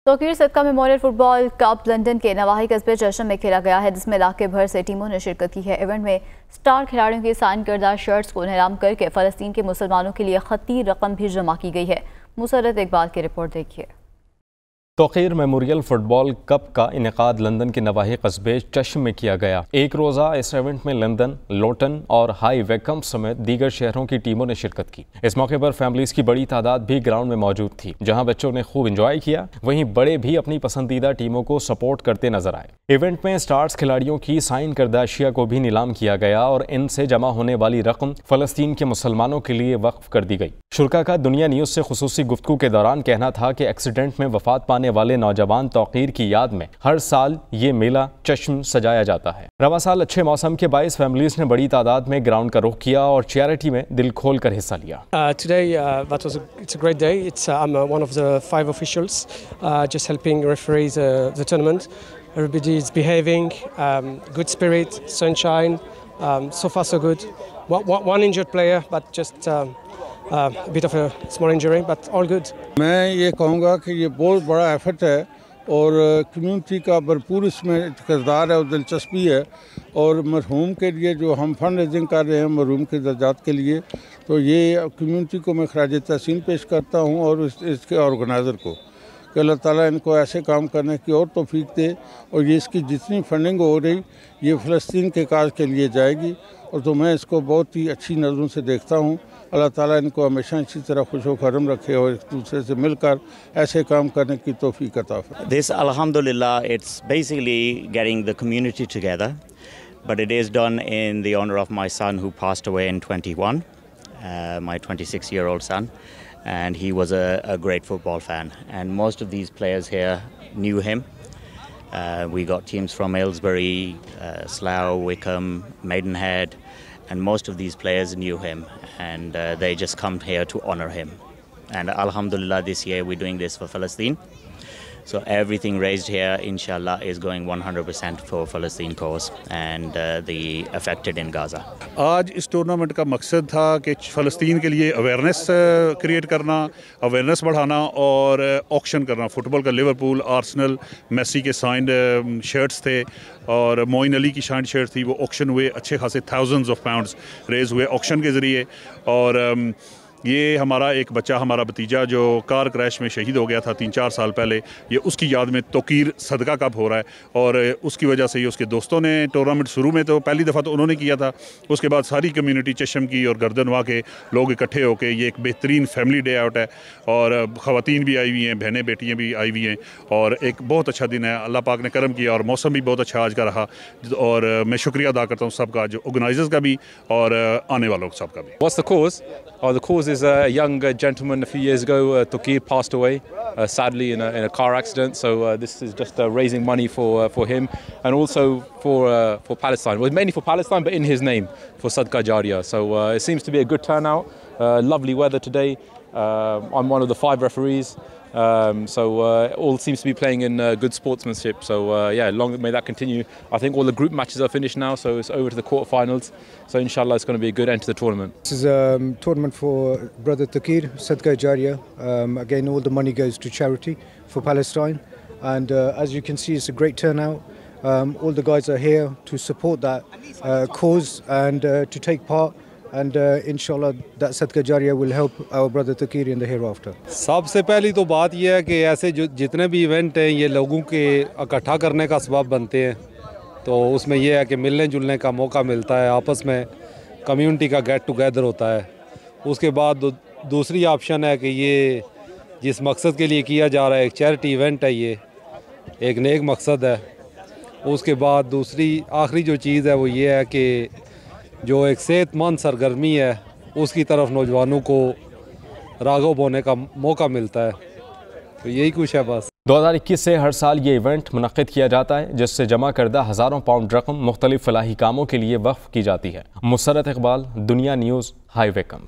तोकीर सदका memorial football cup London के नवाही कस्बे चशम में खेला गया है, जिसमें इलाके भर से टीमों ने शिरकत की है। इवेंट में स्टार खिलाड़ियों की साइन करदा शर्ट्स को नीलाम करके फ़लस्तीन के मुसलमानों के लिए खती रकम भी जमा की गई है। मुसरत इकबाल की रिपोर्ट देखिए। तोकीर मेमोरियल फुटबॉल कप का इनेकाद लंदन के नवाही कस्बे चश्म में किया गया। एक रोज़ा इस इवेंट में लंदन, लोटन और हाई वेकम समेत दीगर शहरों की टीमों ने शिरकत की। इस मौके पर फैमिलीज की बड़ी तादाद भी ग्राउंड में मौजूद थी, जहां बच्चों ने खूब इंजॉय किया, वहीं बड़े भी अपनी पसंदीदा टीमों को सपोर्ट करते नजर आए। इवेंट में स्टार्स खिलाड़ियों की साइन करदा अशिया को भी नीलाम किया गया और इनसे जमा होने वाली रकम फ़लस्तीन के मुसलमानों के लिए वक्फ कर दी गई। शुरका का दुनिया न्यूज़ से खुसूसी गुफ्तगू के दौरान कहना था कि एक्सीडेंट में वफात पाने वाले नौजवान तौकीर की याद में हर साल ये मेला चश्म सजाया जाता है। रवा साल अच्छे मौसम के बाइस फैमिलीज ने बड़ी तादाद में ग्राउंड का रुख किया और चैरिटी में दिल खोल कर हिस्सा लिया। It's a great day. I'm one of the 5 officials, just helping referees the tournament. Everybody is behaving, good spirit, sunshine. So far so good. One injured player, but just a bit of a small injury, but all good. मैं ये कहूँगा कि ये बहुत बड़ा effort है और community का भरपूर इसमें किरदार है और दिलचस्पी है। और मरहूम के लिए जो हम फंड रेजिंग कर रहे हैं मरहूम के दर्जात के लिए, तो ये कम्युनिटी को मैं खराज तहसीन पेश करता हूँ और इसके ऑर्गेनाइज़र को कि अल्लाह ताला इनको ऐसे काम करने की और तौफीक दे और ये इसकी जितनी फंडिंग हो रही ये फ़लस्तीन के काज के लिए जाएगी। और तो मैं इसको बहुत ही अच्छी नज़रों से देखता हूँ। अल्लाह ताला इनको हमेशा इसी तरह खुश व खरम रखे और एक दूसरे से मिलकर ऐसे काम करने की तौफीक अता फरमाए। This, alhamdulillah, it's basically getting the community together, but it is done in the honor of my son who passed away in 21, my 26-year-old son, and he was a great football fan, and most of these players here knew him. We got teams from Aylesbury, Slough, Wickham, Maidenhead, and most of these players knew him, and they just come here to honor him. And alhamdulillah, this year we're doing this for Palestine. So everything raised here, inshallah, is going 100% for Palestine cause and the affected in Gaza. आज इस tournament का मकसद था कि फ़लस्तीन के लिए awareness create करना, awareness बढ़ाना और ऑक्शन करना। फुटबॉल का लिवरपूल, आर्सेनल, मेसी के साइंड शर्ट्स थे और मोइन अली की साइंड शर्ट थी, वो ऑक्शन हुए, अच्छे खासे थाउजेंड्स ऑफ पाउंड्स रेज हुए ऑक्शन के ज़रिए। और ये हमारा एक बच्चा, हमारा भतीजा जो कार क्रैश में शहीद हो गया था 3-4 साल पहले, ये उसकी याद में तोकीर सदका कप हो रहा है और उसकी वजह से ये उसके दोस्तों ने टूर्नामेंट शुरू में तो पहली दफ़ा तो उन्होंने किया था, उसके बाद सारी कम्युनिटी चशम की और गर्दनवा के लोग इकट्ठे होकर ये एक बेहतरीन फैमिली डे आउट है और ख़वातीन भी आई हुई हैं, बहनें बेटियाँ भी आई हुई हैं और एक बहुत अच्छा दिन है। अल्लाह पाक ने करम किया और मौसम भी बहुत अच्छा आज का रहा और मैं शुक्रिया अदा करता हूँ सबका, जो ऑर्गेनाइजर्स का भी और आने वालों सबका भी। What's the cause? The cause is a young gentleman a few years ago, Tokir, passed away sadly in a car accident. So this is just raising money for him and also for Palestine. Well, mainly for Palestine, but in his name for Sadqa Jariyah. So it seems to be a good turnout. Lovely weather today. I'm one of the 5 referees. So all seems to be playing in good sportsmanship. So yeah, long may that continue. I think all the group matches are finished now, so it's over to the quarterfinals. So inshallah, it's going to be a good end to the tournament. This is a tournament for Brother Tokir, Sadqa Jariyah. Again, all the money goes to charity for Palestine, and as you can see, it's a great turnout. All the guys are here to support that cause and to take part. And inshallah that Sadqa Jariyah will help our brother Tokir in the hereafter. सबसे पहली तो बात यह है कि ऐसे जो जितने भी इवेंट हैं ये लोगों के इकट्ठा करने का सबब बनते हैं, तो उसमें यह है कि मिलने जुलने का मौका मिलता है, आपस में कम्युनिटी का गेट टुगेदर होता है। उसके बाद दूसरी ऑप्शन है कि ये जिस मकसद के लिए किया जा रहा है, एक चैरिटी इवेंट है, ये एक नेक मकसद है। उसके बाद दूसरी आखिरी जो चीज़ है वो ये है कि जो एक सेहतमंद सरगर्मी है उसकी तरफ नौजवानों को राग़िब होने का मौका मिलता है, तो यही कुछ है बस। 2021 से हर साल ये इवेंट मुनक़्क़िद किया जाता है, जिससे जमा करदा हज़ारों पाउंड रकम मुख्तलिफ फलाही कामों के लिए वक्फ की जाती है। मुसरत इकबाल, दुनिया न्यूज़, हाई वेकम।